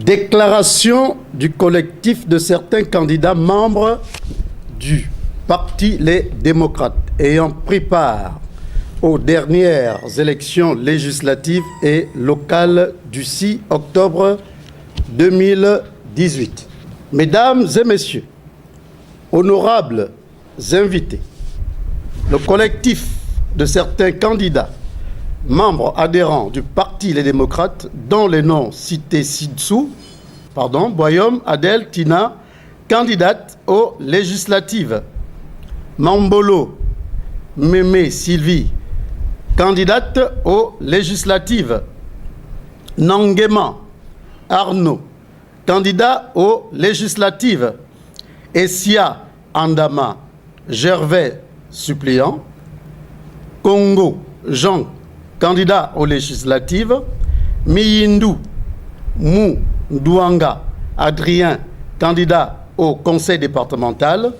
Déclaration du collectif de certains candidats membres du Parti Les Démocrates ayant pris part aux dernières élections législatives et locales du 6 octobre 2018. Mesdames et messieurs, honorables invités, le collectif de certains candidats membres adhérents du Parti Les Démocrates, dont les noms cités ci-dessous, Boyom Adel Tina, candidate aux législatives. Mambolo Mémé Sylvie, candidate aux législatives. Nanguema Arnaud, candidat aux législatives. Essia Andama Gervais, suppléant. Congo Jean, candidat aux législatives. Miyindu Mou Douanga Adrien, candidat au conseil départemental.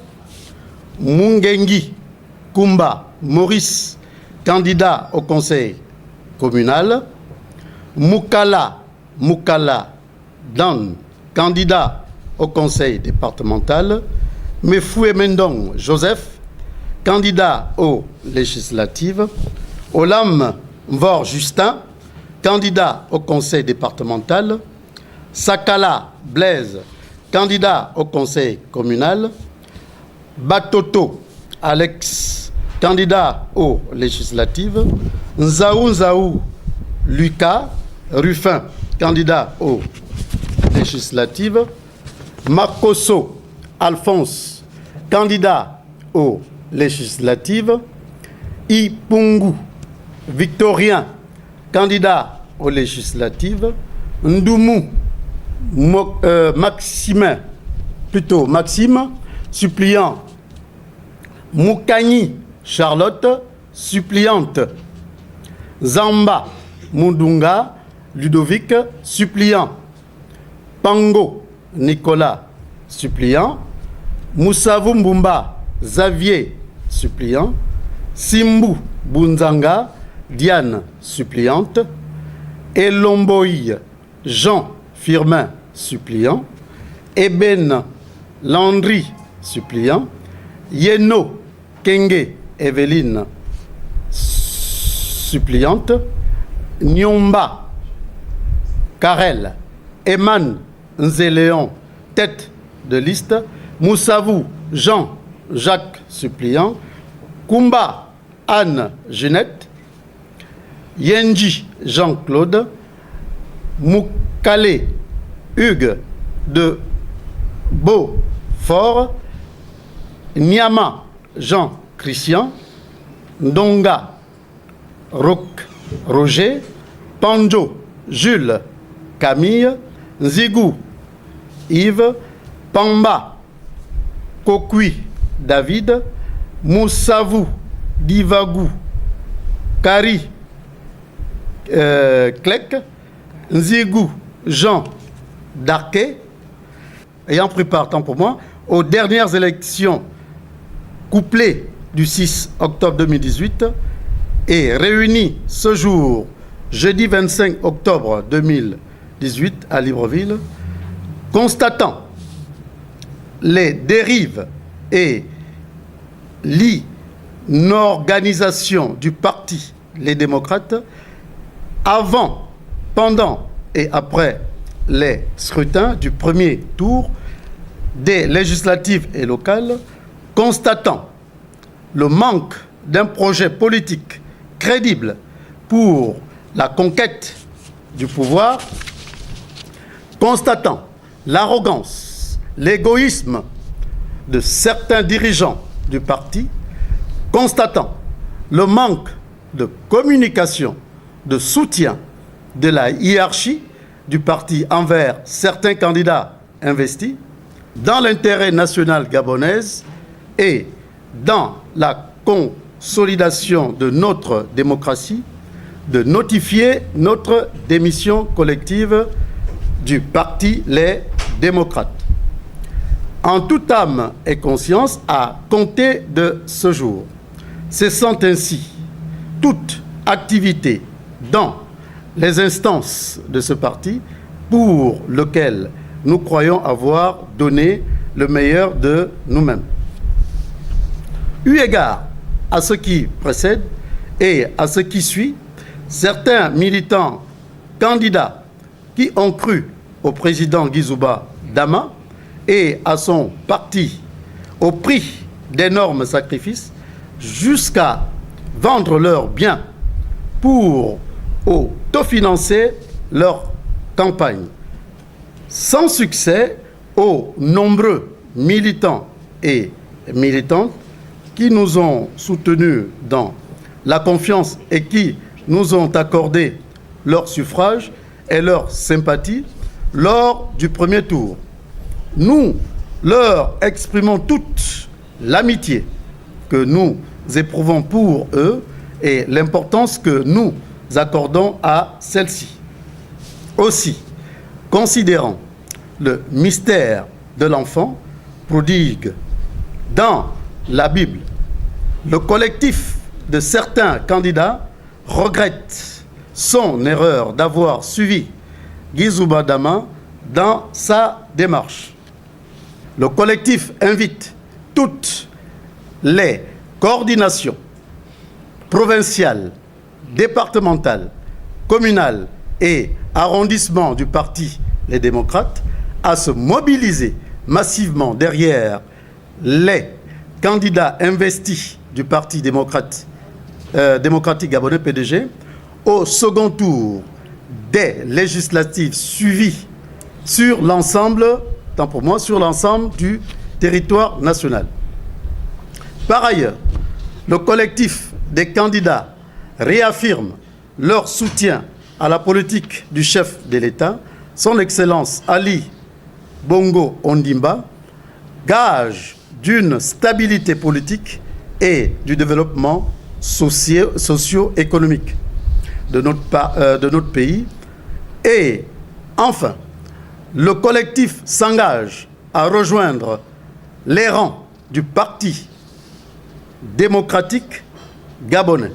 Mungengi Kumba Maurice, candidat au conseil communal. Mukala Dan, candidat au conseil départemental. Mefoué Mendong Joseph, candidat aux législatives. Olam Mvor Justin, candidat au conseil départemental. Sakala Blaise, candidat au conseil communal. Batoto Alex, candidat aux législatives. Nzaou Lucas Ruffin, candidat aux législatives. Makoso Alphonse, candidat aux législatives. Ipungu Victorien, candidat aux législatives. Ndoumou Maxime, suppléant. Moukani Charlotte, suppléante. Zamba Mundunga Ludovic, suppléant. Pango Nicolas, suppléant. Moussavou Mbumba Xavier, suppléant. Simbu Bunzanga Diane, suppléante. Elomboï Jean Firmin, suppléant. Eben Landry, suppléant. Yeno Kenge Evelyne, suppléante. Nyomba Karel Eman Nzéléon, tête de liste. Moussavou Jean Jacques, suppléant. Kumba Anne Ginette. Yenji Jean-Claude. Moukale Hugues de Beaufort. Nyama Jean-Christian. Ndonga Roger. Panjo Jules Camille. Nzigou Yves. Pamba Kokui David. Moussavou Divagou Kari Klek. Nzigou Jean Darquet, ayant pris part, tant pour moi, aux dernières élections couplées du 6 octobre 2018 et réunis ce jour, jeudi 25 octobre 2018 à Libreville, constatant les dérives et l'inorganisation du Parti Les Démocrates avant, pendant et après les scrutins du premier tour des législatives et locales, constatant le manque d'un projet politique crédible pour la conquête du pouvoir, constatant l'arrogance, l'égoïsme de certains dirigeants du parti, constatant le manque de communication, de soutien de la hiérarchie du parti envers certains candidats investis dans l'intérêt national gabonais et dans la consolidation de notre démocratie, de notifier notre démission collective du Parti Les Démocrates. En toute âme et conscience, à compter de ce jour, cessant ainsi toute activité dans les instances de ce parti, pour lequel nous croyons avoir donné le meilleur de nous-mêmes. Eu égard à ce qui précède et à ce qui suit, certains militants candidats qui ont cru au président Guizouba Dama et à son parti au prix d'énormes sacrifices jusqu'à vendre leurs biens pour autofinancer leur campagne. Sans succès aux nombreux militants et militantes qui nous ont soutenus dans la confiance et qui nous ont accordé leur suffrage et leur sympathie lors du premier tour. Nous leur exprimons toute l'amitié que nous éprouvons pour eux et l'importance que nous accordons à celle-ci. Aussi, considérant le mystère de l'enfant prodigue dans la Bible, le collectif de certains candidats regrette son erreur d'avoir suivi Guizouba Dama dans sa démarche. Le collectif invite toutes les coordinations provinciales, départementales, communales et arrondissements du Parti Les Démocrates à se mobiliser massivement derrière les candidats investis du Parti démocratique gabonais PDG au second tour des législatives suivies sur l'ensemble, tant pour moi, sur l'ensemble du territoire national. Par ailleurs, le collectif des candidats réaffirme leur soutien à la politique du chef de l'État, son Excellence Ali Bongo Ondimba, gage d'une stabilité politique et du développement socio-économique de notre pays. Et enfin, le collectif s'engage à rejoindre les rangs du Parti démocratique gabonais.